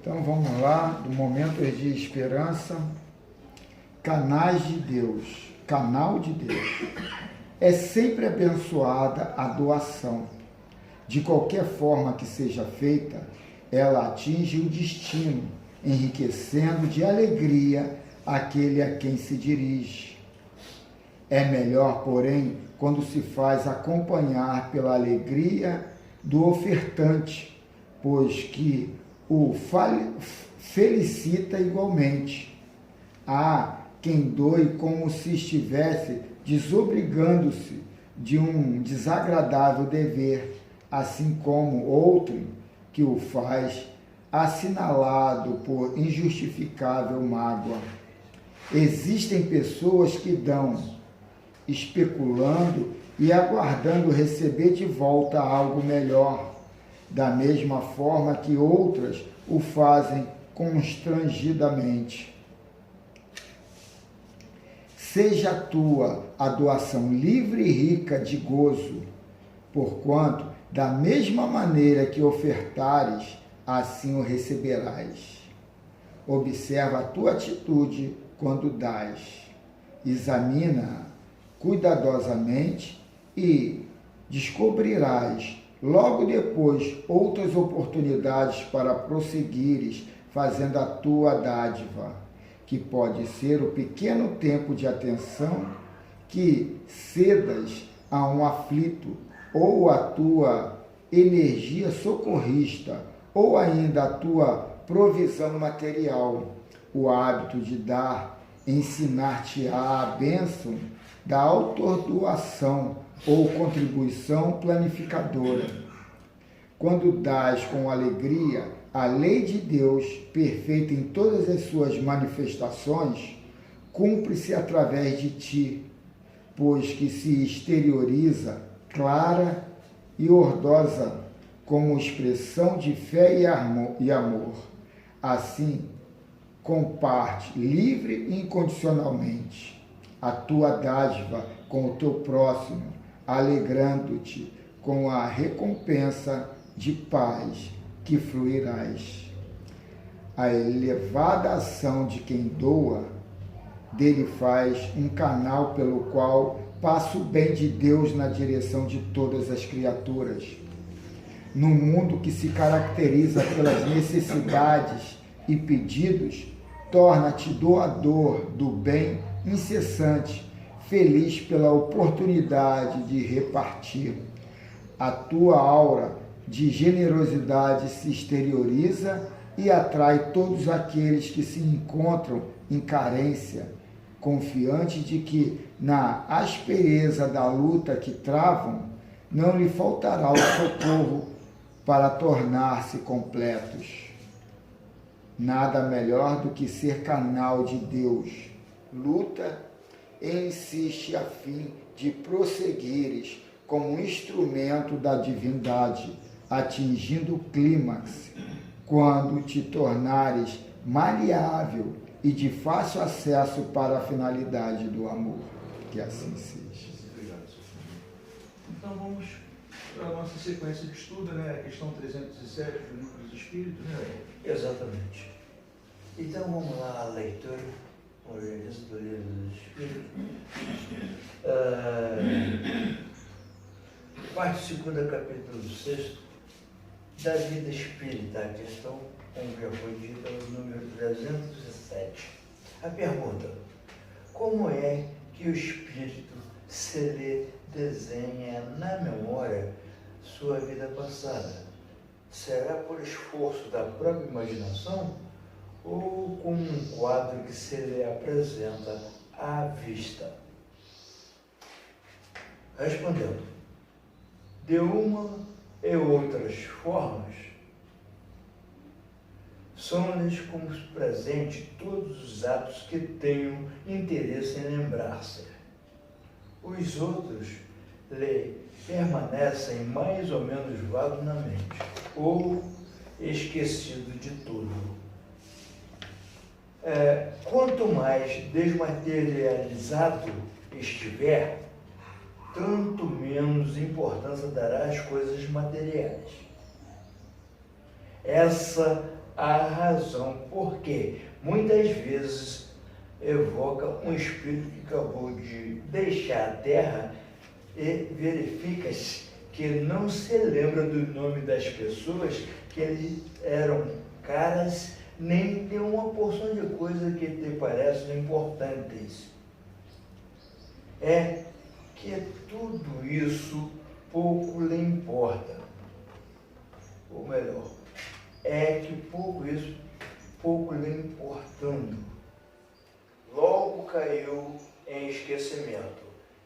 Então vamos lá, do Momentos de Esperança, canal de Deus. É sempre abençoada a doação. De qualquer forma que seja feita, ela atinge o destino, enriquecendo de alegria aquele a quem se dirige. É melhor, porém, quando se faz acompanhar pela alegria do ofertante, pois que o felicita igualmente. Há quem doe como se estivesse desobrigando-se de um desagradável dever, assim como outro que o faz assinalado por injustificável mágoa. Existem pessoas que dão, especulando e aguardando receber de volta algo melhor, da mesma forma que outras o fazem constrangidamente. Seja tua a doação livre e rica de gozo, porquanto, da mesma maneira que ofertares, assim o receberás. Observa a tua atitude quando dás. Examina-a cuidadosamente e descobrirás logo depois outras oportunidades para prosseguires fazendo a tua dádiva, que pode ser o pequeno tempo de atenção que cedas a um aflito, ou a tua energia socorrista, ou ainda a tua provisão material. O hábito de dar ensinar-te-á a bênção da autordoação ou contribuição planificadora. Quando dás com alegria, a lei de Deus, perfeita em todas as suas manifestações, cumpre-se através de ti, pois que se exterioriza clara e ordosa como expressão de fé e amor. Assim, comparte livre e incondicionalmente a tua dádiva com o teu próximo, alegrando-te com a recompensa de paz que fruirás. A elevada ação de quem doa, dele faz um canal pelo qual passa o bem de Deus na direção de todas as criaturas. No mundo que se caracteriza pelas necessidades e pedidos, torna-te doador do bem incessante, feliz pela oportunidade de repartir. A tua aura de generosidade se exterioriza e atrai todos aqueles que se encontram em carência, confiantes de que, na aspereza da luta que travam, não lhe faltará o socorro para tornar-se completos. Nada melhor do que ser canal de Deus. Luta e insiste a fim de prosseguires como instrumento da divindade, atingindo o clímax, quando te tornares maleável e de fácil acesso para a finalidade do amor. Que assim seja. Obrigado. Então vamos para a nossa sequência de estudo, né? A questão 307 do Livro dos Espíritos, né? Exatamente. Então vamos lá à leitura, hoje do Livro dos Espíritos. Parte 2ª, capítulo 6 da vida espírita, a questão, como já foi dita, o número 307. A pergunta: como é que o espírito se lhe desenha na memória sua vida passada? Será por esforço da própria imaginação ou como um quadro que se lhe apresenta à vista? Respondendo: de uma e outras formas, são-lhes como presente todos os atos que tenham interesse em lembrar-se. Os outros lhe permanecem mais ou menos vagos na mente, ou esquecido de tudo. Quanto mais desmaterializado estiver, tanto menos importância dará às coisas materiais. Essa a razão, porque muitas vezes evoca um espírito que acabou de deixar a Terra e verifica-se que não se lembra do nome das pessoas, que eles eram caras, nem tem uma porção de coisas que te parecem importantes. É que tudo isso pouco lhe importa. Ou melhor, é que pouco lhe importando. Logo caiu em esquecimento.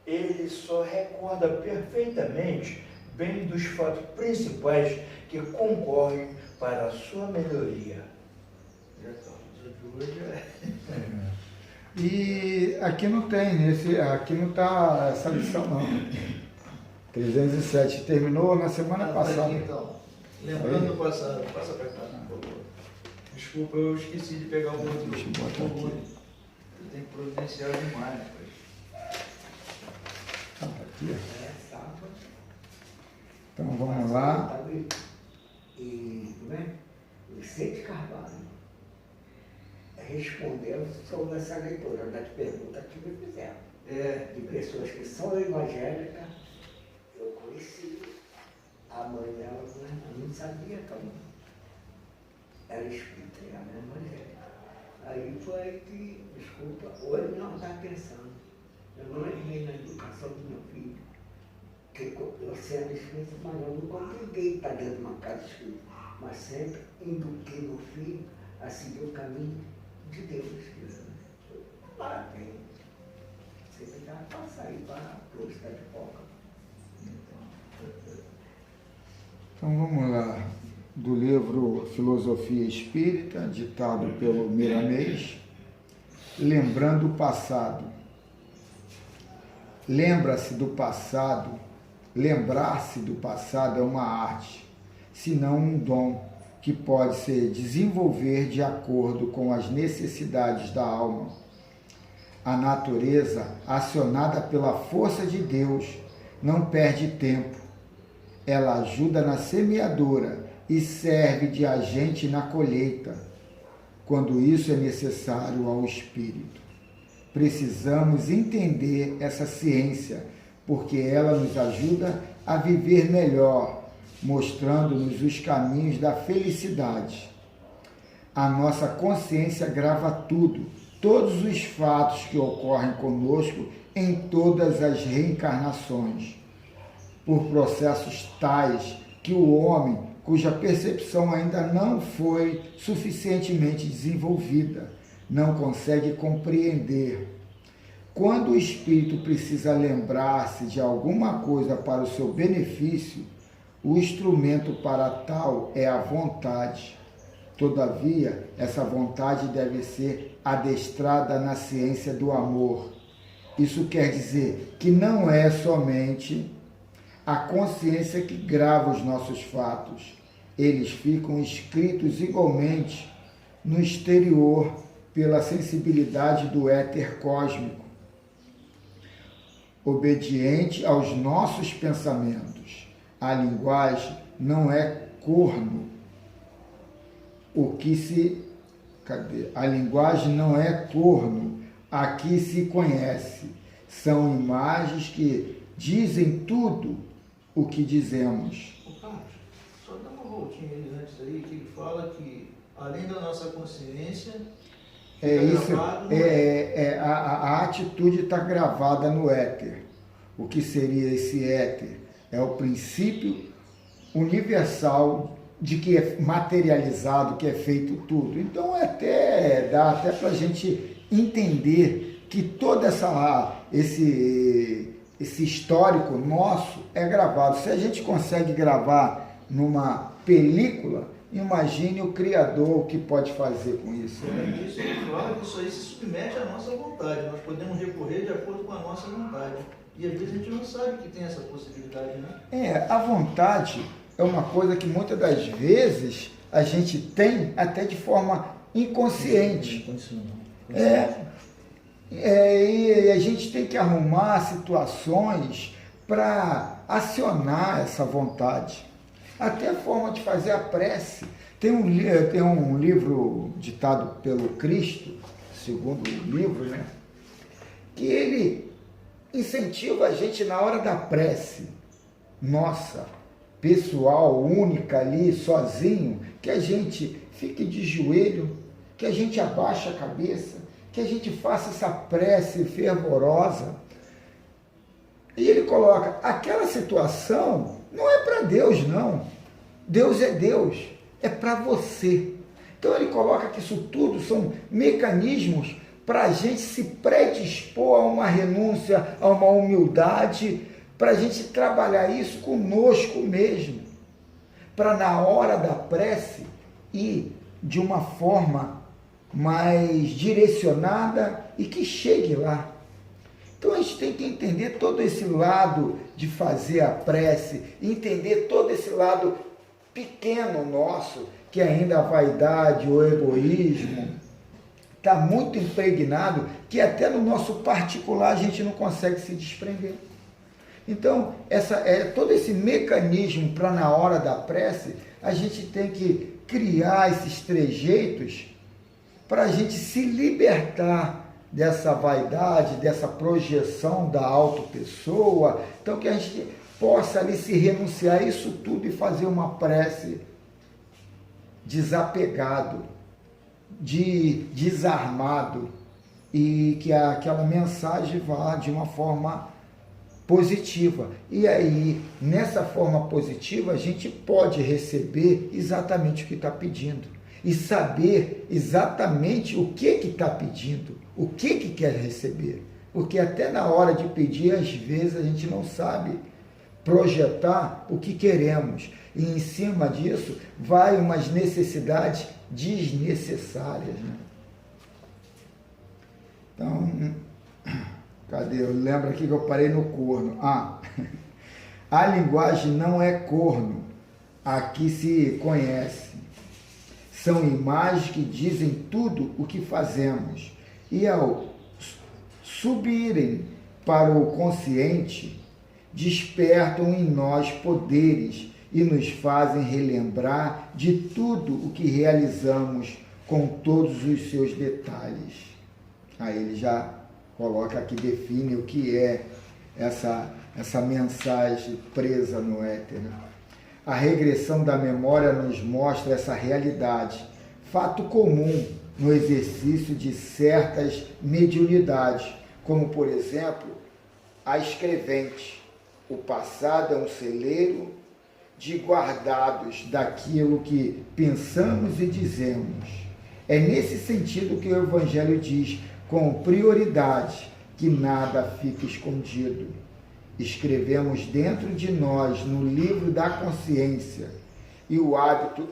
Ele só recorda perfeitamente bem dos fatos principais que concorrem para a sua melhoria. E aqui não tem, aqui não está essa lição não. 307 terminou na semana passada. Então, lembrando do passado, passa para cá, por favor. Desculpa, eu esqueci de pegar o outro. Deixa eu botar aqui. Eu tenho que providenciar demais, pois. Aqui. Então vamos lá. E Vicente Carvalho respondeu sobre essa leitura das perguntas que me fizeram. De pessoas que são evangélicas, eu conheci a mãe dela, eu não sabia que era espírita, era evangélica. Aí foi que, desculpa, hoje não está pensando. Eu não errei na educação do meu filho. Que eu sendo espírita, mas eu não compreendei estar dentro de uma casa espírita, mas sempre eduquei meu filho a seguir o caminho de Deus. Parabéns. Você já passa aí para o Estado de Foca. Então vamos lá. Do livro Filosofia Espírita, ditado pelo Miramês, lembrando o passado. Lembra-se do passado. Lembrar-se do passado é uma arte, se não um dom, que pode se desenvolver de acordo com as necessidades da alma. A natureza, acionada pela força de Deus, não perde tempo. Ela ajuda na semeadura e serve de agente na colheita, quando isso é necessário ao espírito. Precisamos entender essa ciência, porque ela nos ajuda a viver melhor, mostrando-nos os caminhos da felicidade. A nossa consciência grava tudo, todos os fatos que ocorrem conosco em todas as reencarnações, por processos tais que o homem, cuja percepção ainda não foi suficientemente desenvolvida, não consegue compreender. Quando o espírito precisa lembrar-se de alguma coisa para o seu benefício, o instrumento para tal é a vontade. Todavia, essa vontade deve ser adestrada na ciência do amor. Isso quer dizer que não é somente a consciência que grava os nossos fatos. Eles ficam escritos igualmente no exterior pela sensibilidade do éter cósmico, obediente aos nossos pensamentos. A linguagem não é corno. A linguagem não é corno. Aqui se conhece. São imagens que dizem tudo o que dizemos. Ô Carlos, só dá uma voltinha ali antes aí, que ele fala que além da nossa consciência, a atitude está gravada no éter. O que seria esse éter? É o princípio universal de que é materializado, que é feito tudo. Então dá até para a gente entender que todo esse histórico nosso é gravado. Se a gente consegue gravar numa película, imagine o Criador o que pode fazer com isso. Isso ele fala que isso aí se submete à nossa vontade. Nós podemos recorrer de acordo com a nossa vontade. E às vezes a gente não sabe que tem essa possibilidade, né? A vontade é uma coisa que muitas das vezes a gente tem até de forma inconsciente. E a gente tem que arrumar situações para acionar essa vontade. Até a forma de fazer a prece. Tem um livro ditado pelo Cristo, segundo livro, né? Que ele incentiva a gente na hora da prece, nossa, pessoal, única ali, sozinho, que a gente fique de joelho, que a gente abaixe a cabeça, que a gente faça essa prece fervorosa. E ele coloca, aquela situação não é para Deus, não. Deus é Deus, é para você. Então ele coloca que isso tudo são mecanismos para a gente se predispor a uma renúncia, a uma humildade, para a gente trabalhar isso conosco mesmo, para na hora da prece ir de uma forma mais direcionada e que chegue lá. Então a gente tem que entender todo esse lado de fazer a prece, entender todo esse lado pequeno nosso, que ainda a vaidade, o egoísmo, está muito impregnado, que até no nosso particular a gente não consegue se desprender. Então, todo esse mecanismo para na hora da prece, a gente tem que criar esses trejeitos para a gente se libertar dessa vaidade, dessa projeção da autopessoa. Então, que a gente possa ali se renunciar a isso tudo e fazer uma prece desapegado, desarmado, e que aquela mensagem vá de uma forma positiva. E aí, nessa forma positiva, a gente pode receber exatamente o que está pedindo e saber exatamente o que está pedindo, o que quer receber. Porque até na hora de pedir, às vezes, a gente não sabe projetar o que queremos. E em cima disso, vai umas necessidades desnecessárias, né? Então, cadê? Lembra aqui que eu parei no corno. A linguagem não é corno, aqui se conhece. São imagens que dizem tudo o que fazemos. E ao subirem para o consciente, despertam em nós poderes e nos fazem relembrar de tudo o que realizamos com todos os seus detalhes. Aí ele já coloca aqui, define o que é essa mensagem presa no éter. A regressão da memória nos mostra essa realidade, fato comum no exercício de certas mediunidades, como, por exemplo, a escrevente. O passado é um celeiro de guardados daquilo que pensamos e dizemos. É nesse sentido que o Evangelho diz, com prioridade, que nada fica escondido. Escrevemos dentro de nós, no livro da consciência, e o hábito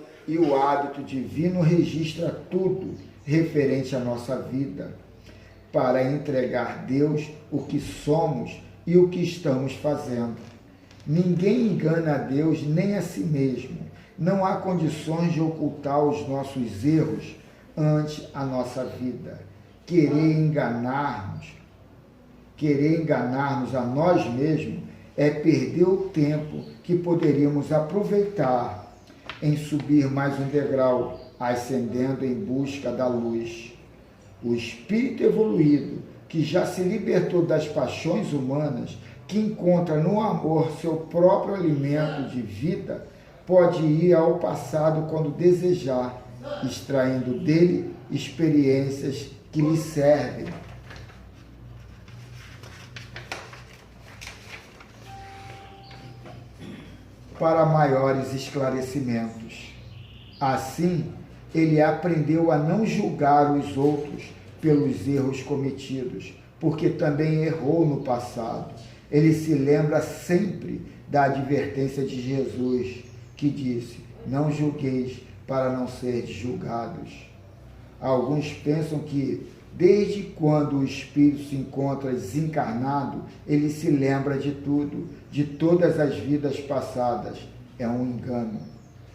divino registra tudo referente à nossa vida, para entregar a Deus o que somos e o que estamos fazendo. Ninguém engana a Deus nem a si mesmo. Não há condições de ocultar os nossos erros ante a nossa vida. Querer enganarmos a nós mesmos é perder o tempo que poderíamos aproveitar em subir mais um degrau, ascendendo em busca da luz. O espírito evoluído, que já se libertou das paixões humanas, que encontra no amor seu próprio alimento de vida, pode ir ao passado quando desejar, extraindo dele experiências que lhe servem. Para maiores esclarecimentos. Assim, ele aprendeu a não julgar os outros pelos erros cometidos, porque também errou no passado. Ele se lembra sempre da advertência de Jesus, que disse: não julgueis para não seres julgados. Alguns pensam que, desde quando o espírito se encontra desencarnado, ele se lembra de tudo, de todas as vidas passadas. É um engano.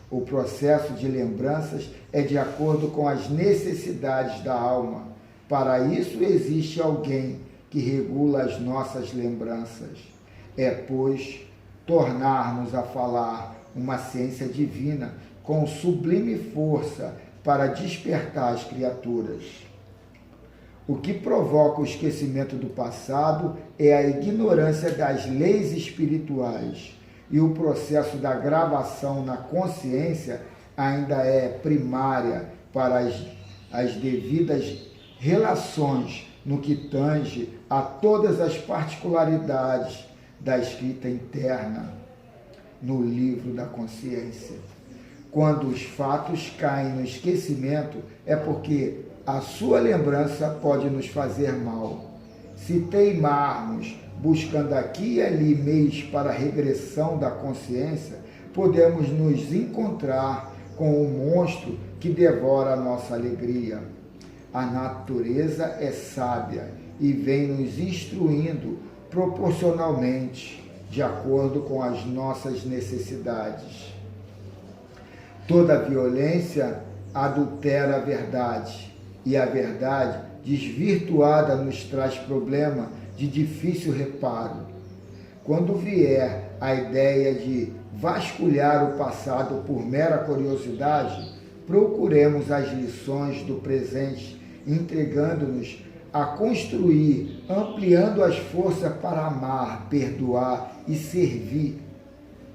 O processo de lembranças é de acordo com as necessidades da alma. Para isso existe alguém que regula as nossas lembranças. É, pois, tornar-nos a falar uma ciência divina com sublime força para despertar as criaturas. O que provoca o esquecimento do passado é a ignorância das leis espirituais, e o processo da gravação na consciência ainda é primária para as devidas relações no que tange a todas as particularidades da escrita interna no livro da consciência. Quando os fatos caem no esquecimento, é porque a sua lembrança pode nos fazer mal. Se teimarmos buscando aqui e ali meios para a regressão da consciência, podemos nos encontrar com o monstro que devora a nossa alegria. A natureza é sábia e vem nos instruindo proporcionalmente, de acordo com as nossas necessidades. Toda violência adultera a verdade, e a verdade desvirtuada nos traz problema de difícil reparo. Quando vier a ideia de vasculhar o passado por mera curiosidade, procuremos as lições do presente, entregando-nos a construir, ampliando as forças para amar, perdoar e servir,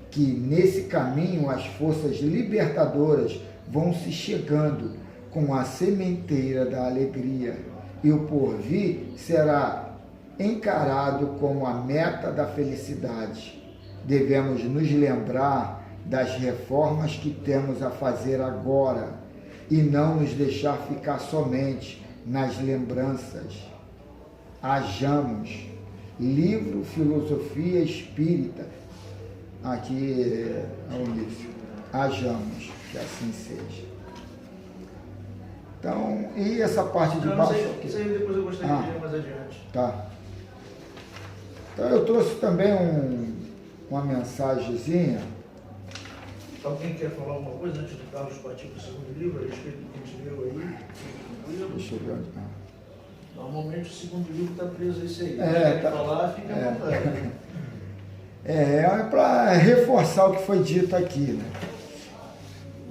que nesse caminho as forças libertadoras vão se chegando com a sementeira da alegria, e o porvir será encarado como a meta da felicidade. Devemos nos lembrar das reformas que temos a fazer agora e não nos deixar ficar somente nas lembranças. Hajamos. Livro Filosofia Espírita. Aqui é o início. Hajamos, que assim seja. Então, e essa parte de baixo aqui? Isso aí depois eu gostaria de ver mais adiante. Tá. Então eu trouxe também uma mensagenzinha. Alguém quer falar alguma coisa antes do Carlos partir para o segundo livro? A respeito do que a gente leu aí? Deixa eu ver onde. Normalmente o segundo livro está preso a esse aí. É, tá, falar, fica à vontade. É para reforçar o que foi dito aqui, né?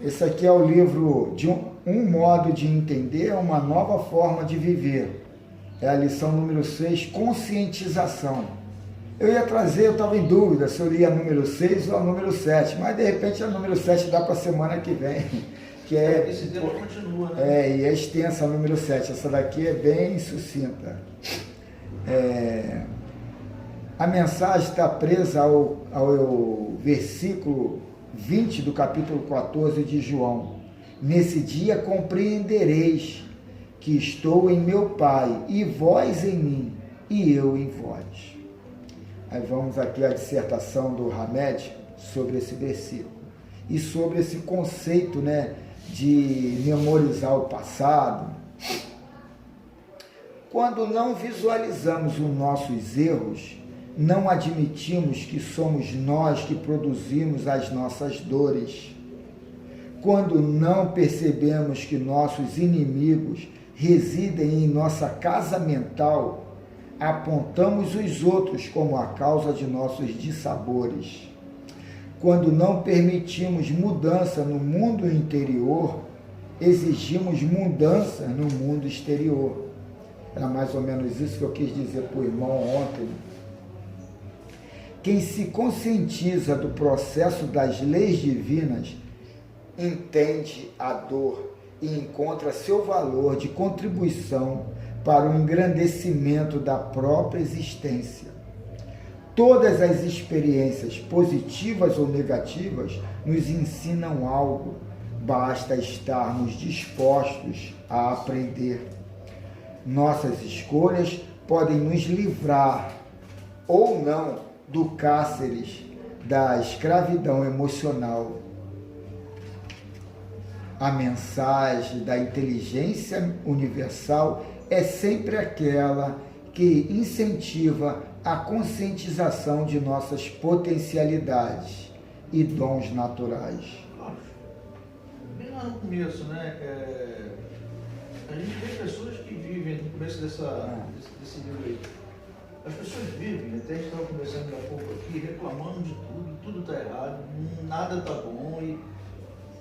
Esse aqui é o livro de um modo de entender, uma nova forma de viver. É a lição número 6, conscientização. Eu ia trazer, eu estava em dúvida se eu lia a número 6 ou a número 7, mas de repente a número 7 dá para a semana que vem. Que é, esse tema continua, né? E é extensa a número 7. Essa daqui é bem sucinta. A mensagem está presa ao versículo 20 do capítulo 14 de João. Nesse dia compreendereis que estou em meu Pai, e vós em mim, e eu em vós. Aí vamos aqui à dissertação do Hamed sobre esse versículo. E sobre esse conceito, né, de memorizar o passado. Quando não visualizamos os nossos erros, não admitimos que somos nós que produzimos as nossas dores. Quando não percebemos que nossos inimigos residem em nossa casa mental, apontamos os outros como a causa de nossos dissabores. Quando não permitimos mudança no mundo interior, exigimos mudança no mundo exterior. Era mais ou menos isso que eu quis dizer para o irmão ontem. Quem se conscientiza do processo das leis divinas entende a dor e encontra seu valor de contribuição para o engrandecimento da própria existência. Todas as experiências, positivas ou negativas, nos ensinam algo. Basta estarmos dispostos a aprender. Nossas escolhas podem nos livrar ou não do cárcere da escravidão emocional. A mensagem da inteligência universal é sempre aquela que incentiva a conscientização de nossas potencialidades e dons naturais. Bem lá no começo, né? A gente vê pessoas que vivem no começo desse livro aí. As pessoas vivem, até a gente estava conversando há pouco aqui, reclamando de tudo está errado, nada está bom, e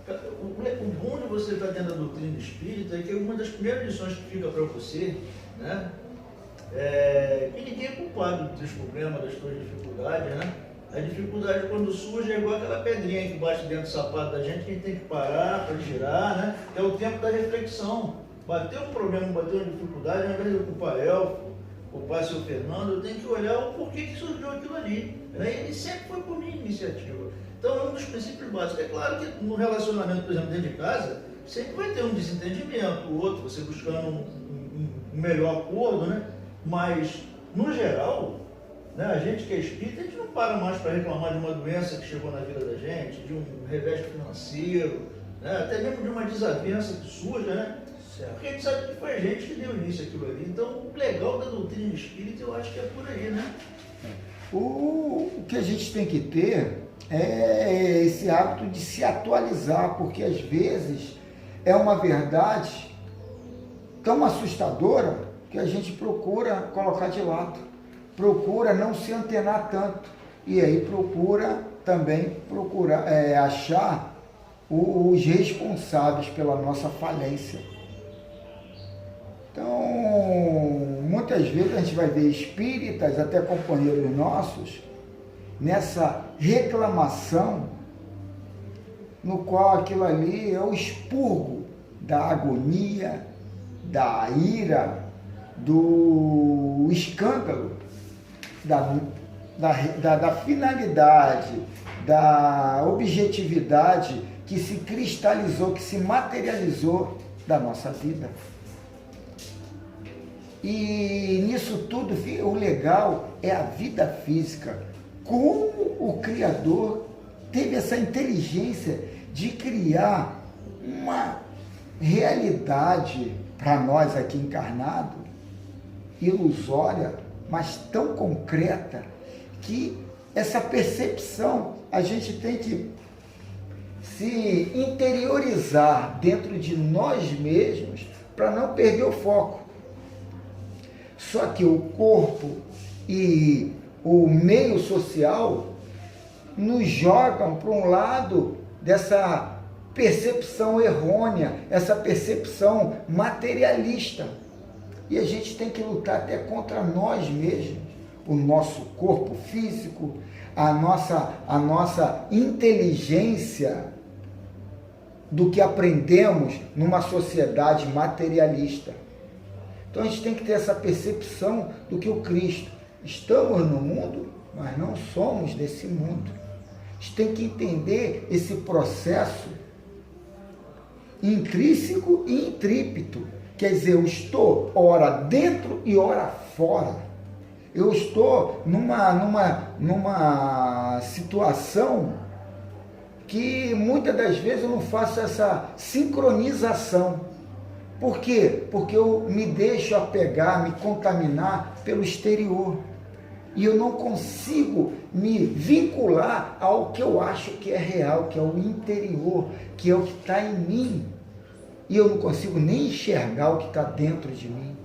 O bom de você estar dentro da doutrina espírita é que uma das primeiras lições que fica para você, né, é que ninguém é culpado dos teus problemas, das tuas dificuldades, né? A dificuldade quando surge é igual aquela pedrinha que bate dentro do sapato da gente, que a gente tem que parar para tirar, né? É o tempo da reflexão. Bateu um problema, bateu uma dificuldade, ao invés de eu culpar Elfo, culpar seu Fernando, eu tenho que olhar o porquê que surgiu aquilo ali. Né? Ele sempre foi por minha iniciativa. Então é um dos princípios básicos. É claro que no relacionamento, por exemplo, dentro de casa, sempre vai ter um desentendimento, o outro, você buscando um melhor acordo, né? Mas, no geral, né, a gente que é espírita, a gente não para mais para reclamar de uma doença que chegou na vida da gente, de um revés financeiro, né, até mesmo de uma desavença que surja, né? Porque a gente sabe que foi a gente que deu início àquilo ali. Então, o legal da doutrina espírita, eu acho que é por aí, né? O que a gente tem que ter é esse hábito de se atualizar, porque às vezes é uma verdade tão assustadora que a gente procura colocar de lado, procura não se antenar tanto, e aí procura também achar os responsáveis pela nossa falência. Então, muitas vezes a gente vai ver espíritas, até companheiros nossos, nessa reclamação, no qual aquilo ali é o expurgo da agonia, da ira, do escândalo, da finalidade, da objetividade que se cristalizou, que se materializou da nossa vida. E nisso tudo, o legal é a vida física. Como o Criador teve essa inteligência de criar uma realidade para nós aqui encarnados, ilusória, mas tão concreta, que essa percepção a gente tem que se interiorizar dentro de nós mesmos para não perder o foco. Só que o corpo e o meio social nos jogam para um lado dessa percepção errônea, essa percepção materialista. E a gente tem que lutar até contra nós mesmos, o nosso corpo físico, a nossa inteligência do que aprendemos numa sociedade materialista. Então a gente tem que ter essa percepção do que o Cristo. Estamos no mundo, mas não somos desse mundo. A gente tem que entender esse processo intrínseco e intrípito. Quer dizer, eu estou ora dentro e ora fora. Eu estou numa situação que muitas das vezes eu não faço essa sincronização. Por quê? Porque eu me deixo apegar, me contaminar pelo exterior. E eu não consigo me vincular ao que eu acho que é real, que é o interior, que é o que está em mim. E eu não consigo nem enxergar o que está dentro de mim.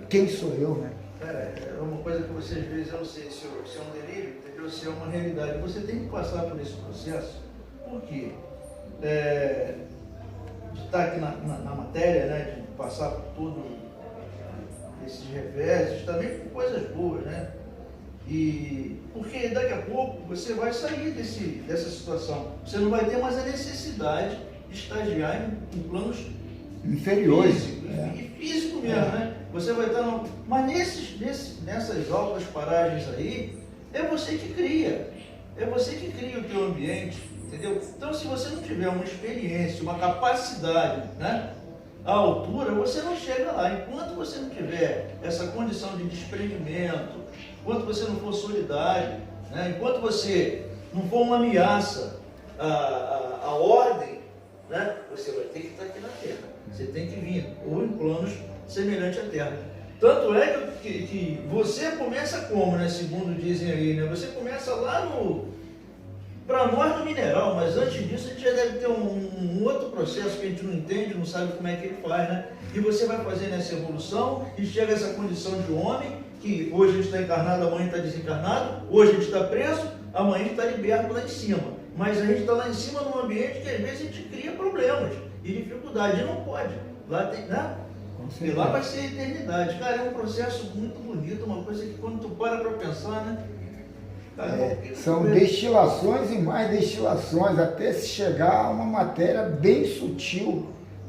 Quem sou eu, né? É uma coisa que você às vezes, eu não sei se é um delírio, entendeu? Se é uma realidade. Você tem que passar por esse processo. Por quê? De estar aqui na matéria, né? De passar por tudo esses reveses, também por coisas boas, né? E porque daqui a pouco você vai sair dessa situação. Você não vai ter mais a necessidade de estagiar em planos inferiores. Físico mesmo, né? Você vai estar mas nessas altas paragens aí, é você que cria. É você que cria o teu ambiente, entendeu? Então, se você não tiver uma experiência, uma capacidade, né, à altura, você não chega lá. Enquanto você não tiver essa condição de desprendimento, enquanto você não for solidário, né, enquanto você não for uma ameaça à ordem, né, você vai ter que estar aqui na Terra. Você tem que vir, ou em planos semelhantes à Terra. Tanto é que você começa como, né, segundo dizem aí, né? Você começa lá para nós no mineral, mas antes disso a gente já deve ter um outro processo que a gente não entende, não sabe como é que ele faz, né? E você vai fazendo essa evolução e chega a essa condição de homem, que hoje a gente está encarnado, amanhã está desencarnado, hoje a gente está preso, amanhã a gente está liberto lá em cima. Mas a gente está lá em cima num ambiente que às vezes a gente cria problemas e dificuldades. E não pode. Lá tem, né? E lá vai ser a eternidade. Cara, é um processo muito bonito, uma coisa que quando tu para pensar, né? Cara, são destilações e mais destilações, até se chegar a uma matéria bem sutil,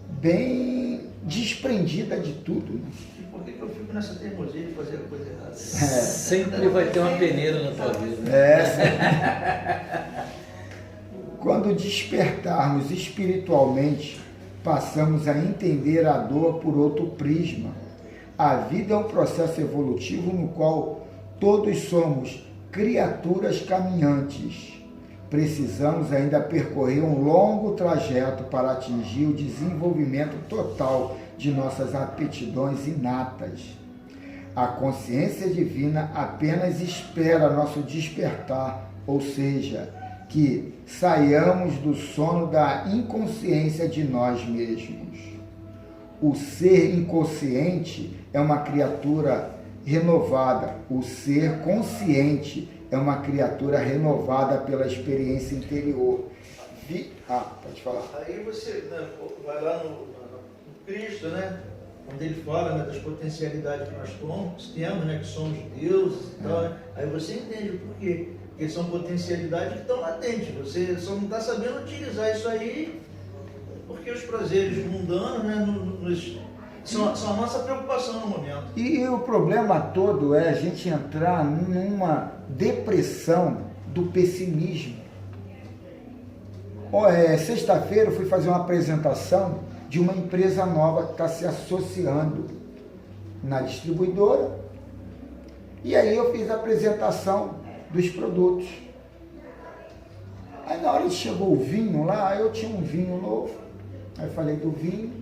bem desprendida de tudo. Né? E por que eu fico nessa teimosia de fazer a coisa errada? Sempre vai ter uma peneira na tua vida. Quando despertarmos espiritualmente, passamos a entender a dor por outro prisma. A vida é um processo evolutivo no qual todos somos criaturas caminhantes. Precisamos ainda percorrer um longo trajeto para atingir o desenvolvimento total de nossas aptidões inatas. A consciência divina apenas espera nosso despertar, ou seja, que saiamos do sono da inconsciência de nós mesmos. O ser inconsciente é uma criatura renovada. O ser consciente é uma criatura renovada pela experiência interior. Pode falar. Aí você, né, vai lá no Cristo, né? Onde ele fala, né, das potencialidades que nós temos, né, que somos deuses e tal. Né? Aí você entende por quê. Porque são potencialidades que estão latentes. Você só não está sabendo utilizar isso aí porque os prazeres mundanos, né, são a nossa preocupação no momento. E o problema todo é a gente entrar numa depressão do pessimismo. Sexta-feira eu fui fazer uma apresentação de uma empresa nova que está se associando na distribuidora. E aí eu fiz a apresentação dos produtos. Aí na hora que chegou o vinho lá, eu tinha um vinho novo. Aí eu falei do vinho.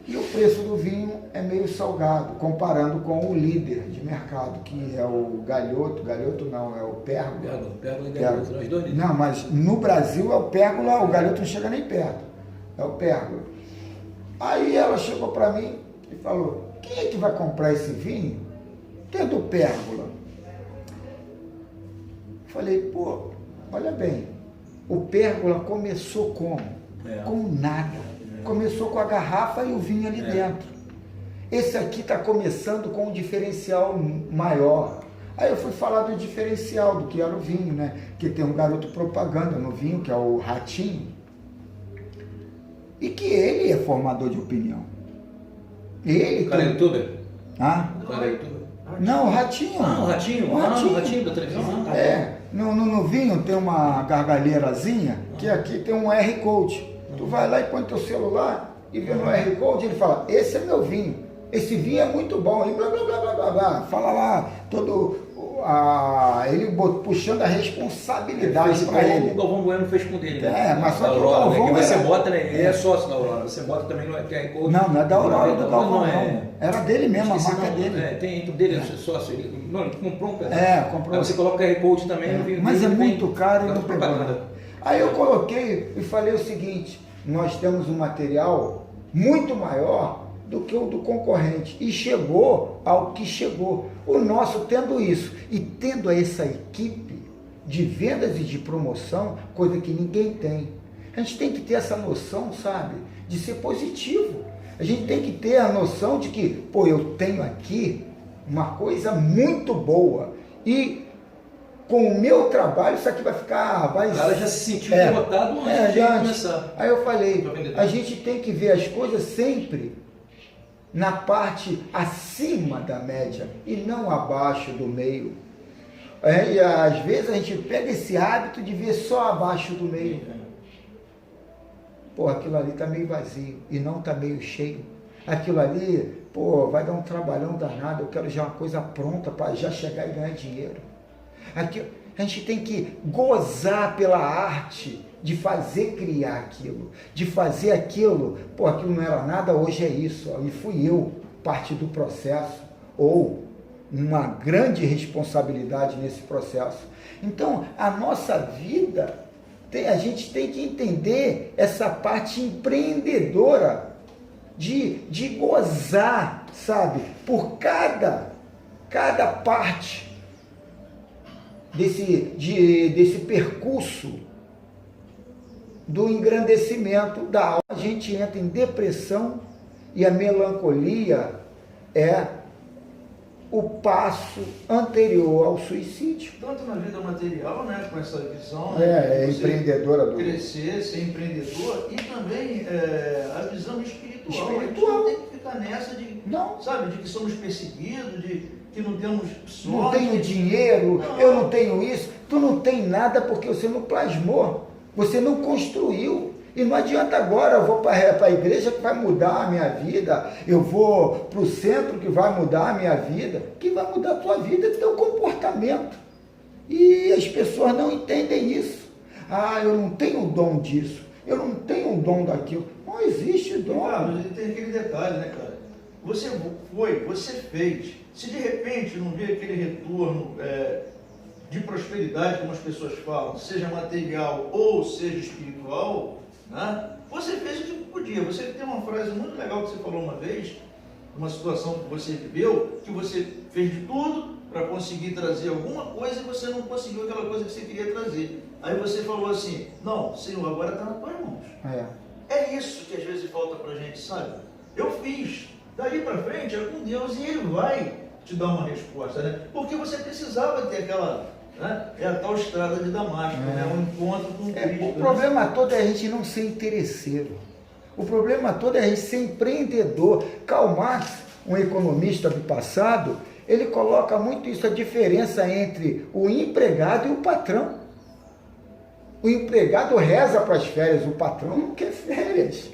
E o preço do vinho é meio salgado, comparando com o líder de mercado, que é o Galhoto não, é o Pérgola. Pérgola e Galhoto, nós dois. Não, mas no Brasil é o Pérgola, o Galhoto não chega nem perto, é o Pérgola. Aí ela chegou para mim e falou, quem é que vai comprar esse vinho? Que é do Pérgola. Falei, pô, olha bem, o Pérgola começou como? Com nada. Começou com a garrafa e o vinho ali dentro. Esse aqui está começando com um diferencial maior. Aí eu fui falar do diferencial, do que era o vinho, né? Que tem um garoto propaganda no vinho, que é o Ratinho. E que ele é formador de opinião. Ele... O cara é youtuber? O cara é youtuber? Não, o Ratinho. O Ratinho. O Ratinho da televisão. No vinho tem uma gargalheirazinha, que aqui tem um R Code. Tu vai lá e põe teu celular e vê no R Code, ele fala, esse é meu vinho, esse vinho é muito bom, e blá blá blá blá blá blá. Fala lá, ele puxando a responsabilidade para ele. O Galvão Bueno fez com dele, né? Mas só que Aurora, o Galvão né? Que você bota, né? Ele é sócio da Aurora, você bota também no QR Code. Não é da Aurora, do Galvão não. Era dele mesmo, a marca dele. Tem dele, sócio, ele comprou um pedaço. Comprou. Aí você coloca o QR Code também. Mas é muito caro e não pegou. Aí eu coloquei e falei o seguinte, nós temos um material muito maior do que o do concorrente e chegou ao que chegou. O nosso tendo isso e tendo essa equipe de vendas e de promoção, coisa que ninguém tem. A gente tem que ter essa noção, sabe, de ser positivo. A gente tem que ter a noção de que, eu tenho aqui uma coisa muito boa e com o meu trabalho, isso aqui vai ficar... O cara já se sentiu derrotado antes de começar. Aí eu falei, a gente tem que ver as coisas sempre na parte acima da média e não abaixo do meio. E às vezes a gente pega esse hábito de ver só abaixo do meio. Aquilo ali está meio vazio e não está meio cheio. Aquilo ali, vai dar um trabalhão danado, eu quero já uma coisa pronta para já chegar e ganhar dinheiro. Aqui, a gente tem que gozar pela arte de fazer criar aquilo, de fazer aquilo, aquilo não era nada, hoje é isso, e fui eu, parte do processo, ou uma grande responsabilidade nesse processo. Então, a nossa vida, a gente tem que entender essa parte empreendedora, de gozar, sabe, por cada parte desse percurso do engrandecimento da alma. A gente entra em depressão e a melancolia é o passo anterior ao suicídio. Tanto na vida material, né, com essa visão, é empreendedora do crescer, ser empreendedor, e também a visão espiritual. A gente Espiritual. não tem que ficar nessa de, Não. sabe, de que somos perseguidos, de que não temos sorte. Não tenho dinheiro, Não. eu não tenho isso. Tu não tem nada porque você não plasmou, você não construiu. E não adianta agora, eu vou para a igreja que vai mudar a minha vida, eu vou para o centro que vai mudar a minha vida. Que vai mudar a tua vida é teu comportamento. E as pessoas não entendem isso. Ah, eu não tenho o dom disso, eu não tenho o dom daquilo. Não existe dom. Mas tem aquele detalhe, né, cara? Você foi, você fez. Se de repente não vê aquele retorno de prosperidade, como as pessoas falam, seja material ou seja espiritual, né? Você fez o que podia. Você tem uma frase muito legal que você falou uma vez, uma situação que você viveu, que você fez de tudo para conseguir trazer alguma coisa e você não conseguiu aquela coisa que você queria trazer. Aí você falou assim, não, Senhor, agora está nas tuas mãos. É isso que às vezes falta para a gente, sabe? Eu fiz, daí para frente é com Deus e Ele vai te dar uma resposta, né? Porque você precisava ter aquela... É a tal estrada de Damasco, um encontro com Cristo. O problema todo é a gente não ser interesseiro. O problema todo é a gente ser empreendedor. Karl Marx, um economista do passado, ele coloca muito isso, a diferença entre o empregado e o patrão. O empregado reza para as férias, o patrão não quer férias.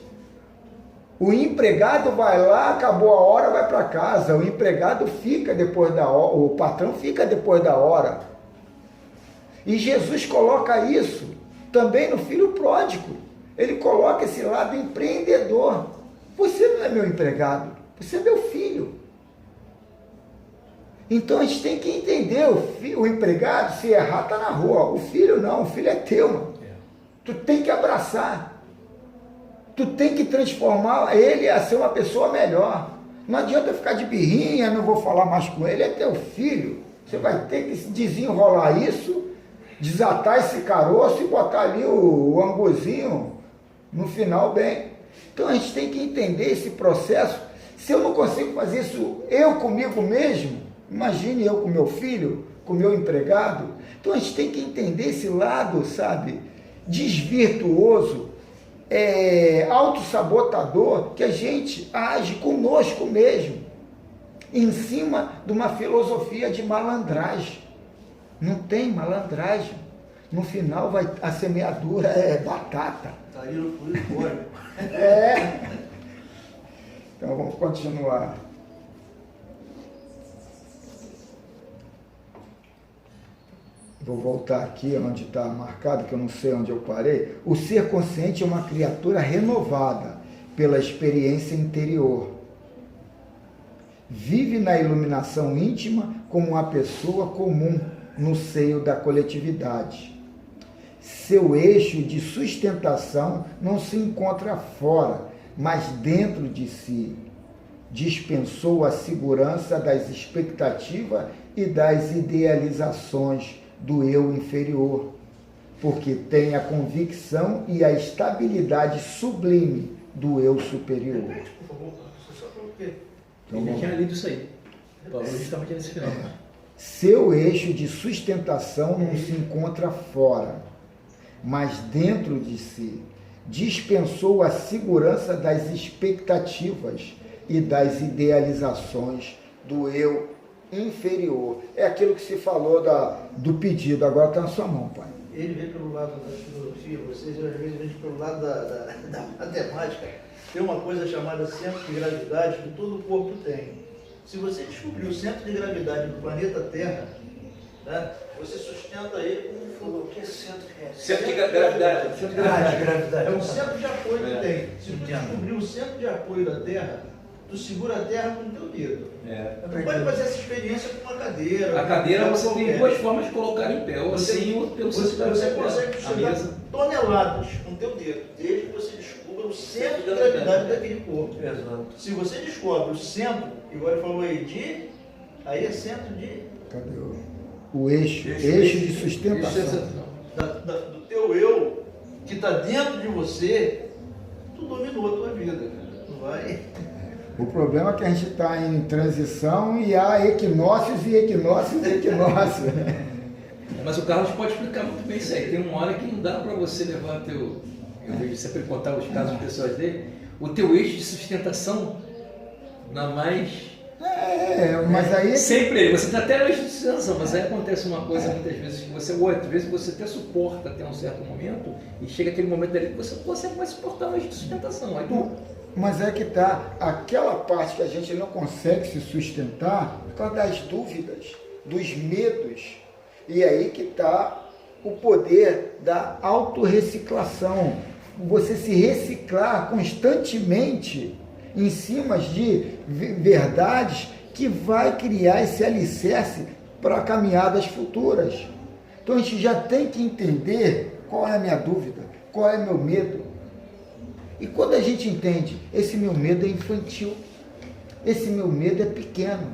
O empregado vai lá, acabou a hora, vai para casa. O empregado fica depois da hora, o patrão fica depois da hora. E Jesus coloca isso também no filho pródigo. Ele coloca esse lado empreendedor. Você não é meu empregado, você é meu filho. Então a gente tem que entender, o empregado, se errar, está na rua. O filho não, o filho é teu, mano. Tu tem que abraçar. Tu tem que transformar ele a ser uma pessoa melhor. Não adianta ficar de birrinha, não vou falar mais com ele, é teu filho. Você vai ter que desenrolar isso, desatar esse caroço e botar ali o anguzinho no final bem. Então a gente tem que entender esse processo. Se eu não consigo fazer isso eu comigo mesmo, imagine eu com meu filho, com meu empregado. Então a gente tem que entender esse lado, sabe, desvirtuoso, autossabotador, que a gente age conosco mesmo, em cima de uma filosofia de malandragem. Não tem malandragem. No final a semeadura é batata. Está aí no puricórnio. Então vamos continuar. Vou voltar aqui onde está marcado, que eu não sei onde eu parei. O ser consciente é uma criatura renovada pela experiência interior. Vive na iluminação íntima como uma pessoa comum no seio da coletividade. Seu eixo de sustentação não se encontra fora, mas dentro de si. Dispensou a segurança das expectativas e das idealizações do eu inferior, porque tem a convicção e a estabilidade sublime do eu superior. Repete, por favor, só para o quê? Ele tinha lido isso aí. Falou justamente nesse final. Seu eixo de sustentação não se encontra fora, mas dentro de si. Dispensou a segurança das expectativas e das idealizações do eu inferior. É aquilo que se falou do pedido, agora está na sua mão, pai. Ele vem pelo lado da filosofia, vocês às vezes vêm pelo lado da matemática. Tem uma coisa chamada centro de gravidade que todo o corpo tem. Se você descobrir o centro de gravidade do planeta Terra, né, você sustenta ele como um fogo. O que é centro de gravidade? Centro de gravidade. Centro de gravidade. É um centro de apoio que tem. Se tu descobrir o centro de apoio da Terra, tu segura a Terra com o teu dedo. Tu pode fazer essa experiência com uma cadeira. A cadeira você tem qualquer. duas formas de colocar em pé, ou assim ou pelo centro da Você gravidade. consegue sustentar toneladas com o teu dedo, desde que você descubra o centro de gravidade daquele corpo. Exato. Se você descobre o centro, igual ele falou aí, aí é centro de... Cadê o eixo de sustentação? do teu eu, que está dentro de você, tu dominou a tua vida, cara. Tu vai... O problema é que a gente está em transição e há equinócios e equinócios e equinócios. Mas o Carlos pode explicar muito bem isso aí. Tem uma hora que não dá para você levar teu... Eu vejo sempre contar os casos pessoais dele. O teu eixo de sustentação na mais... Mas aí... Sempre ele. Você está até no eixo de sustentação, mas aí acontece uma coisa muitas vezes que você... Ou às vezes você até suporta até um certo momento e chega aquele momento dali que você não vai suportar o eixo de sustentação. Aí tu... Mas é que tá, aquela parte que a gente não consegue se sustentar por causa das dúvidas, dos medos. E aí que está o poder da autorreciclação. Você se reciclar constantemente em cima de verdades que vai criar esse alicerce para caminhadas futuras. Então a gente já tem que entender qual é a minha dúvida, qual é o meu medo. E quando a gente entende, esse meu medo é infantil, esse meu medo é pequeno.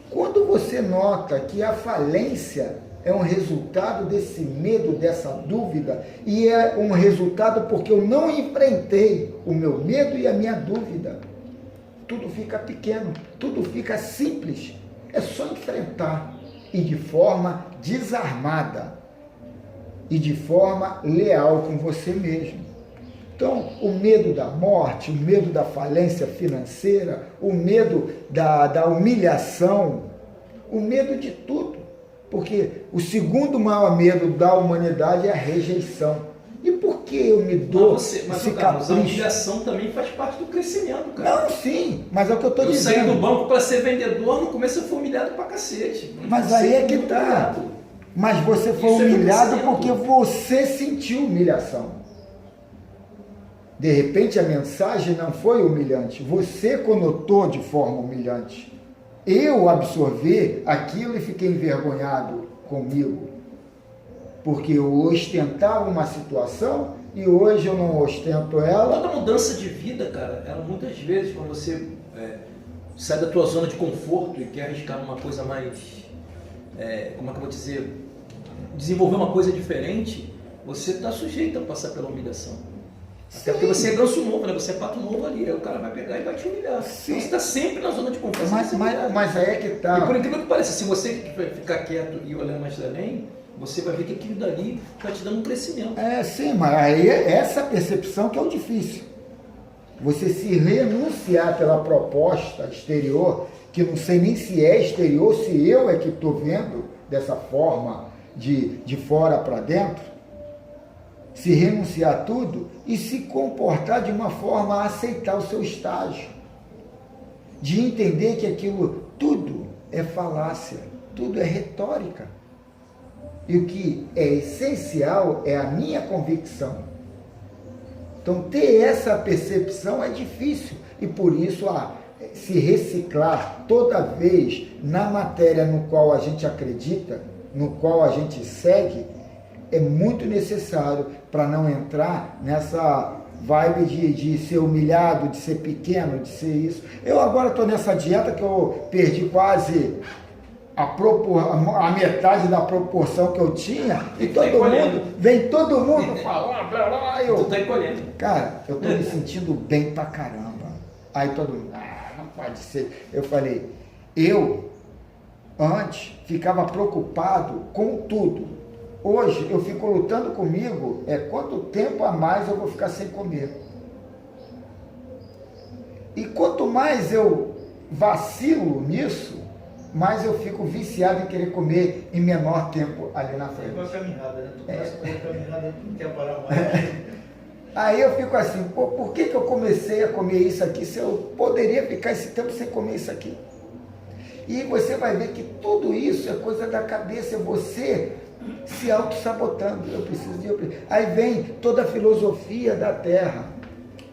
Quando você nota que a falência é um resultado desse medo, dessa dúvida, e é um resultado porque eu não enfrentei o meu medo e a minha dúvida, tudo fica pequeno, tudo fica simples. É só enfrentar, e de forma desarmada. E de forma leal com você mesmo. Então, o medo da morte, o medo da falência financeira, o medo da humilhação, o medo de tudo. Porque o segundo maior medo da humanidade é a rejeição. E por que eu me dou esse capricho? A humilhação também faz parte do crescimento, cara. Não, sim, mas é o que eu estou dizendo. Eu saí do banco para ser vendedor, no começo eu fui humilhado pra cacete. Mas aí é que tá. Mas você foi humilhado porque você sentiu humilhação. De repente a mensagem não foi humilhante, você conotou de forma humilhante. Eu absorvi aquilo e fiquei envergonhado comigo, porque eu ostentava uma situação e hoje eu não ostento ela. Toda mudança de vida, cara, ela muitas vezes, quando você sai da tua zona de conforto e quer arriscar uma coisa mais, como é que eu vou dizer, desenvolver uma coisa diferente, você está sujeito a passar pela humilhação. Até porque você é ganso novo, né? Você é pato novo ali, aí o cara vai pegar e vai te humilhar. Sim. Então você está sempre na zona de conforto. Mas aí é que tá. E por incrível que pareça, se você ficar quieto e olhar mais além, você vai ver que aquilo dali está te dando um crescimento. Sim, mas aí essa percepção que é o difícil. Você se renunciar pela proposta exterior, que não sei nem se é exterior, se eu é que estou vendo dessa forma de fora para dentro, se renunciar a tudo e se comportar de uma forma a aceitar o seu estágio, de entender que aquilo tudo é falácia, tudo é retórica. E o que é essencial é a minha convicção. Então, ter essa percepção é difícil e por isso se reciclar toda vez na matéria no qual a gente acredita, no qual a gente segue, é muito necessário para não entrar nessa vibe de ser humilhado, de ser pequeno, de ser isso. Eu agora estou nessa dieta que eu perdi quase a metade da proporção que eu tinha e vem todo mundo falando, blá, blá, Tu tá encolhendo. Cara, eu estou me sentindo bem pra caramba. Aí todo mundo, não pode ser. Eu falei, eu antes ficava preocupado com tudo. Hoje eu fico lutando comigo, quanto tempo a mais eu vou ficar sem comer. E quanto mais eu vacilo nisso, mais eu fico viciado em querer comer em menor tempo ali na frente. É uma caminhada, né? Tu começa a fazer caminhada, tu não quer parar mais. Aí eu fico assim, por que eu comecei a comer isso aqui se eu poderia ficar esse tempo sem comer isso aqui? E você vai ver que tudo isso é coisa da cabeça, é você se auto-sabotando. Aí vem toda a filosofia da Terra.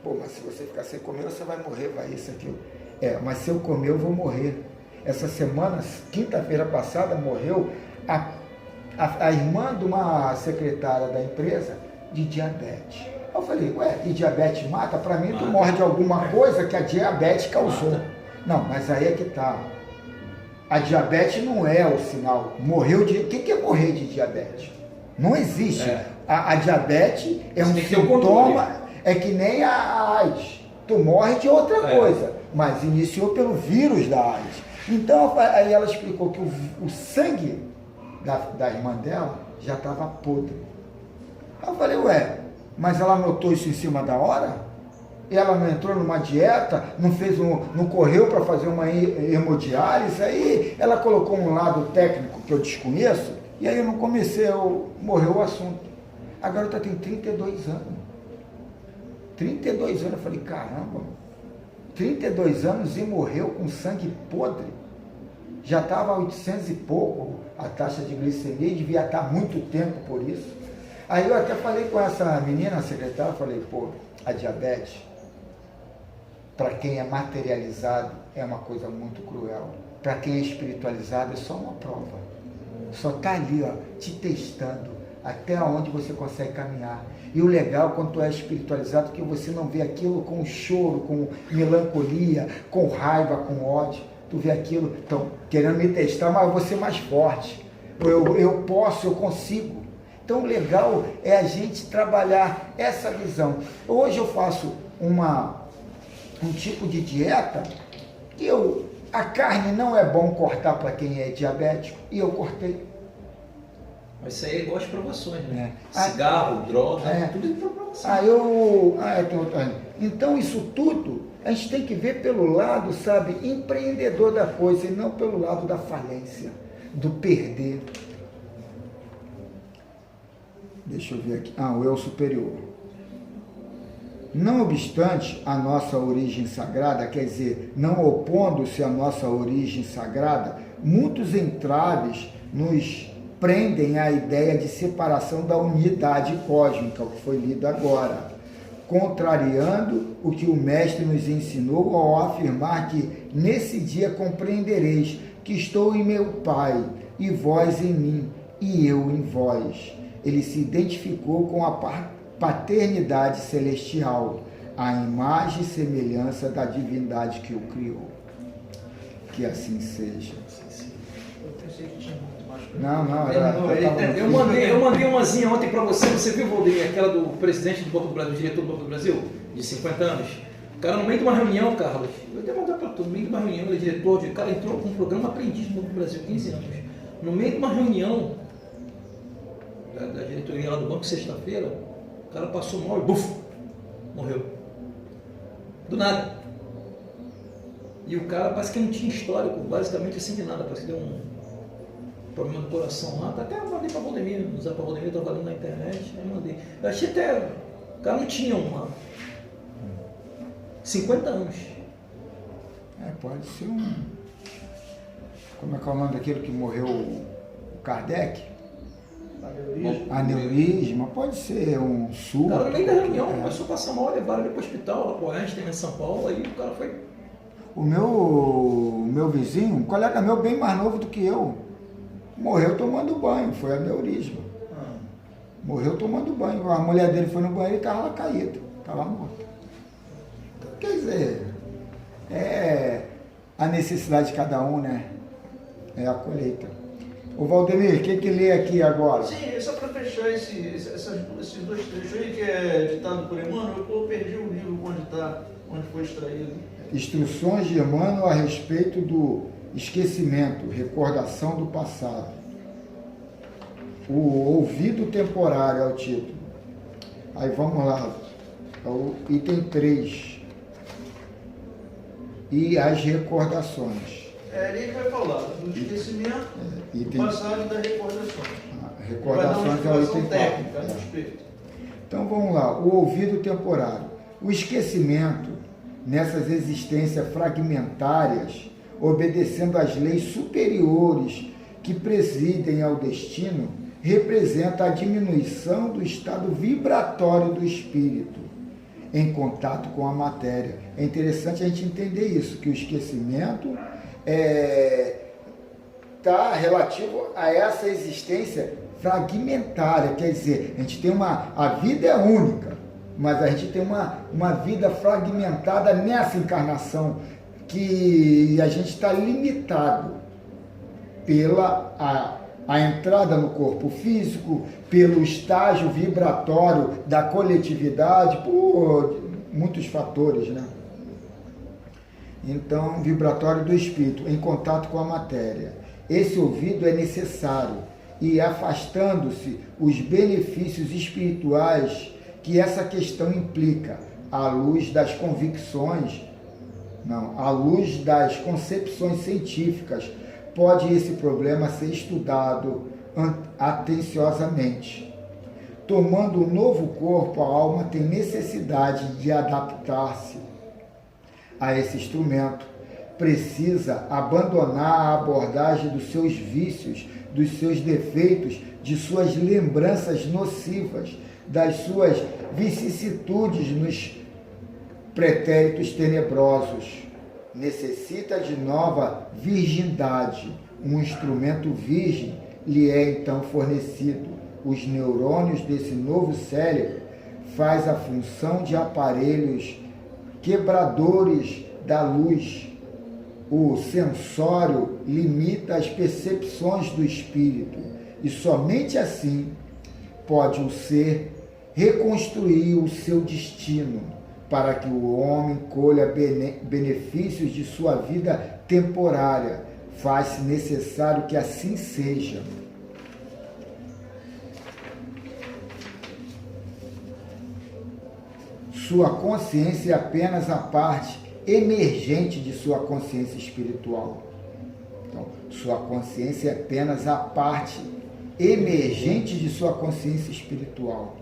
Mas se você ficar sem comer, você vai morrer, vai isso, aquilo. Mas se eu comer, eu vou morrer. Essa semana, quinta-feira passada, morreu a irmã de uma secretária da empresa de diabetes. Eu falei, e diabetes mata? Para mim, tu morre de alguma coisa que a diabetes causou. Não, mas aí é que tá. A diabetes não é o sinal. Morreu de... O que é morrer de diabetes? Não existe. É. A diabetes é Você um tem que ter o sintoma, é que nem a AIDS. Tu morre de outra É. coisa, mas iniciou pelo vírus da AIDS. Então, aí ela explicou que o sangue da irmã dela já estava podre. Aí eu falei, ué, mas ela notou isso em cima da hora? Ela não entrou numa dieta, não correu para fazer uma hemodiálise, aí ela colocou um lado técnico que eu desconheço, e aí eu não comecei, morreu o assunto. A garota tem 32 anos. 32 anos, eu falei, caramba, 32 anos e morreu com sangue podre. Já estava a 800 e pouco a taxa de glicemia, devia estar muito tempo por isso. Aí eu até falei com essa menina, a secretária, falei, pô, a diabetes, para quem é materializado, é uma coisa muito cruel. Para quem é espiritualizado, é só uma prova. Só está ali, ó, te testando até onde você consegue caminhar. E o legal, quando tu é espiritualizado, que você não vê aquilo com choro, com melancolia, com raiva, com ódio. Tu vê aquilo, então, querendo me testar, mas eu vou ser mais forte. Eu posso, eu consigo. Então, o legal é a gente trabalhar essa visão. Hoje eu faço um tipo de dieta que a carne não é bom cortar para quem é diabético, e eu cortei. Mas isso aí é igual as provações, né? É. Cigarro, droga, tudo é provação. Então isso tudo a gente tem que ver pelo lado, sabe, empreendedor da coisa, e não pelo lado da falência, do perder. Deixa eu ver aqui. O eu superior. Não obstante a nossa origem sagrada, quer dizer, não opondo-se à nossa origem sagrada, muitos entraves nos prendem à ideia de separação da unidade cósmica, o que foi lido agora, contrariando o que o Mestre nos ensinou ao afirmar que nesse dia compreendereis que estou em meu Pai, e vós em mim, e eu em vós. Ele se identificou com a paternidade celestial, a imagem e semelhança da divindade que o criou. Que assim seja. Eu pensei que tinha muito mais coisa. Não, Eu mandei umazinha ontem para você viu, Valdir, aquela do presidente do Banco do Brasil, diretor do Banco do Brasil, de 50 anos? O cara, no meio de uma reunião, Carlos, eu até mandar para tu, no meio de uma reunião, ele é diretor, o cara entrou com um programa aprendiz do Banco do Brasil, 15 anos. No meio de uma reunião da diretoria lá do banco, sexta-feira, o cara passou mal e buf, morreu. Do nada. E o cara parece que não tinha histórico, basicamente assim de nada, parece que deu um problema do coração lá. Até eu mandei para Valdemir, usar para Valdemir, estava ali na internet, aí mandei. Eu achei até, o cara não tinha 50 anos. Pode ser como é que é o nome daquele que morreu, o Kardec? Aneurisma, pode ser um surto. O cara no meio da reunião começou a passar mal, levaram ele para o hospital, lá para o Einstein, em São Paulo, aí o cara foi... O meu vizinho, um colega meu bem mais novo do que eu, morreu tomando banho, foi aneurisma. Morreu tomando banho. A mulher dele foi no banheiro e estava lá caído, estava morto. Então, quer dizer, é a necessidade de cada um, né? É a colheita. Ô Valdemir, o que lê aqui agora? Sim, só para fechar esses dois trechos aí, que é ditado por Emmanuel, eu perdi o livro onde foi extraído. Instruções de Emmanuel a respeito do esquecimento, recordação do passado. O ouvido temporário é o título. Aí vamos lá, é o item 3. E as recordações. Ele vai falar do esquecimento, do passado e da recordação. Recordações é o item 4. Técnica, no espírito. Então vamos lá, o ouvido temporário. O esquecimento, nessas existências fragmentárias, obedecendo às leis superiores que presidem ao destino, representa a diminuição do estado vibratório do espírito em contato com a matéria. É interessante a gente entender isso, que o esquecimento está relativo a essa existência fragmentária, quer dizer, a gente tem a vida é única, mas a gente tem uma vida fragmentada nessa encarnação, que a gente está limitado pela a entrada no corpo físico, pelo estágio vibratório da coletividade, por muitos fatores, né? Então, vibratório do espírito, em contato com a matéria. Esse ouvido é necessário, e afastando-se os benefícios espirituais que essa questão implica, à luz das convicções, à luz das concepções científicas, pode esse problema ser estudado atenciosamente. Tomando um novo corpo, a alma tem necessidade de adaptar-se a esse instrumento. Precisa abandonar a abordagem dos seus vícios, dos seus defeitos, de suas lembranças nocivas, das suas vicissitudes nos pretéritos tenebrosos. Necessita de nova virgindade. Um instrumento virgem lhe é então fornecido. Os neurônios desse novo cérebro faz a função de aparelhos quebradores da luz. O sensório limita as percepções do espírito e somente assim pode o ser reconstruir o seu destino, para que o homem colha benefícios de sua vida temporária. Faz-se necessário que assim seja. Sua consciência é apenas a parte emergente de sua consciência espiritual. Então, sua consciência é apenas a parte emergente de sua consciência espiritual.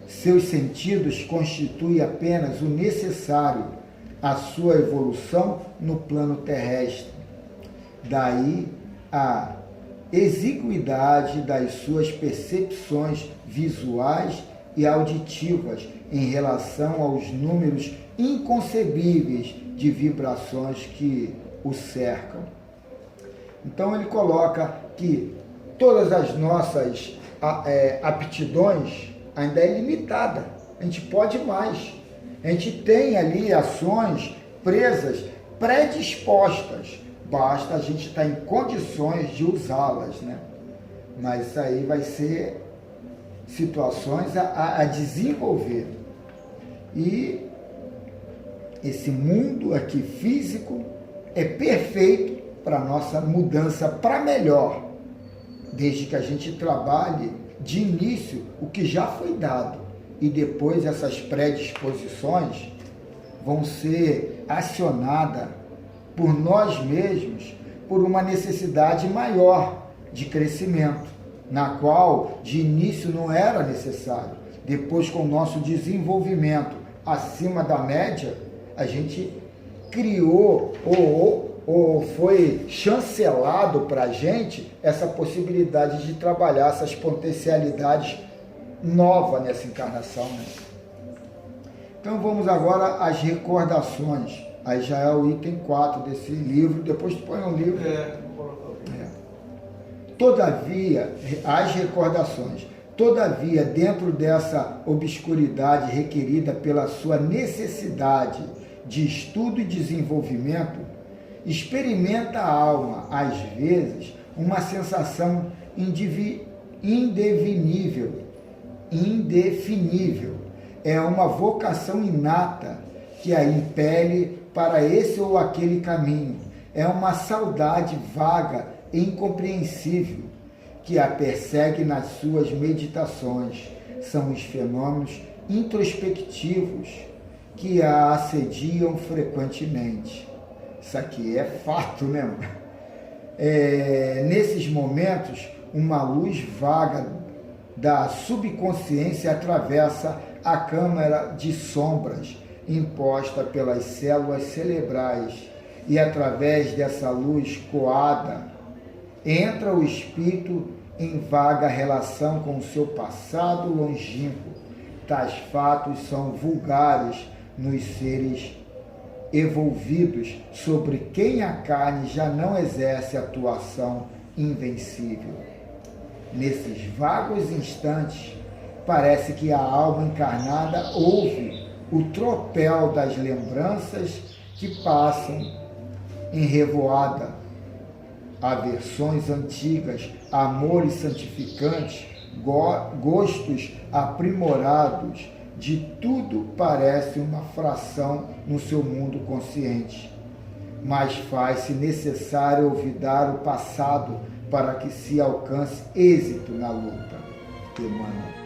Seus sentidos constituem apenas o necessário à sua evolução no plano terrestre. Daí a exiguidade das suas percepções visuais e auditivas em relação aos números inconcebíveis de vibrações que o cercam. Então ele coloca que todas as nossas aptidões ainda é limitada. A gente pode mais. A gente tem ali ações presas, predispostas. Basta a gente estar em condições de usá-las, né? Mas isso aí vai ser situações a desenvolver. E esse mundo aqui físico é perfeito para a nossa mudança para melhor, desde que a gente trabalhe de início o que já foi dado, e depois essas predisposições vão ser acionadas por nós mesmos por uma necessidade maior de crescimento, na qual de início não era necessário. Depois, com o nosso desenvolvimento acima da média, a gente criou ou foi chancelado para a gente essa possibilidade de trabalhar essas potencialidades novas nessa encarnação, né? Então vamos agora às recordações. Aí já é o item 4 desse livro, depois tu põe um livro. Todavia, as recordações. Todavia, dentro dessa obscuridade requerida pela sua necessidade de estudo e desenvolvimento, experimenta a alma, às vezes, uma sensação indefinível. É uma vocação inata que a impele para esse ou aquele caminho. É uma saudade vaga e incompreensível que a persegue nas suas meditações. São os fenômenos introspectivos que a assediam frequentemente. Isso aqui é fato, né? Nesses momentos, uma luz vaga da subconsciência atravessa a câmara de sombras imposta pelas células cerebrais, e através dessa luz coada entra o espírito em vaga relação com o seu passado longínquo. Tais fatos são vulgares nos seres evolvidos, sobre quem a carne já não exerce atuação invencível. Nesses vagos instantes, parece que a alma encarnada ouve o tropel das lembranças que passam em revoada aversões antigas, amores santificantes, gostos aprimorados, de tudo parece uma fração no seu mundo consciente. Mas faz-se necessário olvidar o passado para que se alcance êxito na luta. Emmanuel.